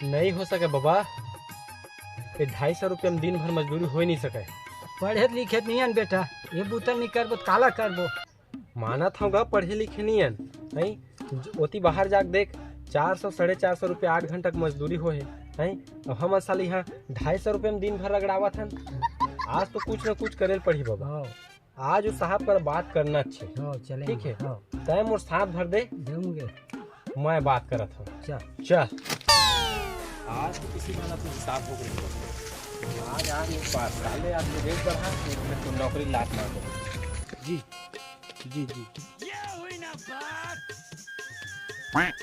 नहीं हो सके बाबा, 250 रुपये में दिन भर मजदूरी हो ही नहीं सके। पढ़े लिखे नियन बेटा, ये बुतल नहीं करबो तो काला करबो। मानत होगा पढ़े लिखे नहीं नहीं, ओती बाहर जाके देख 400 450 रुपये 8 घंटा की मजदूरी हो है नहीं। अब हम साल यहाँ 250 रुपये में दिन भर रगड़ावत हन। आज तो कुछ न कुछ करे पड़ी बाबा। आज उस साहब पर बात करना अच्छे, ठीक है? तय मोर साथ भर दे दूंगे, मैं बात करत हूँ। चल चल, आज तो किसी माना तो हिसाब हो गई। आज एक बार साले आज तो रेट बढ़ा, फिर तो नौकरी लात मार दो। जी जी जी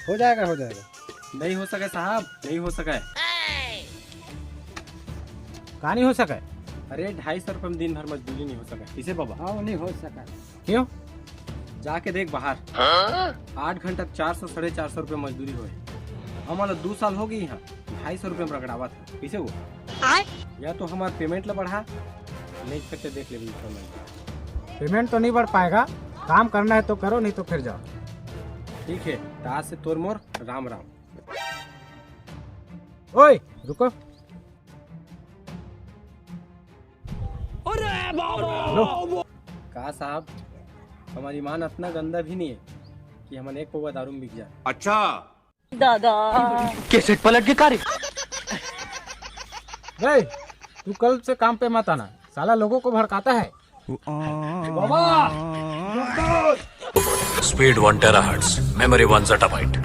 हो जाएगा हो जाएगा। नहीं हो सके साहब, नहीं हो सके। कहाँ नहीं हो सका? अरे 250 रुपये में दिन भर मजदूरी नहीं हो सके। इसे बाबा हाँ नहीं हो सका। क्यों? जाके देख बाहर 8 घंटा 400 450 रुपये मजदूरी हो। हमारा 2 साल हो गई यहाँ 250 रुपये में रगड़ावा था। कैसे वो या तो हमारा पेमेंट ला बढ़ा, नहीं करके देख ले। पेमेंट तो नहीं बढ़ पाएगा, काम करना है तो करो, नहीं तो फिर जाओ। ठीक है, तो आज से तोर मोर राम राम। ओए रुको, कहा साहब, हमारी मान इतना गंदा भी नहीं है कि हम एक पौवा दारू में बिक जाए। अच्छा दादा कैसे पलट के कार्य। तू कल से काम पे मत आना, साला लोगों को भड़काता है। Speed 1 terahertz, memory 1 zettabyte.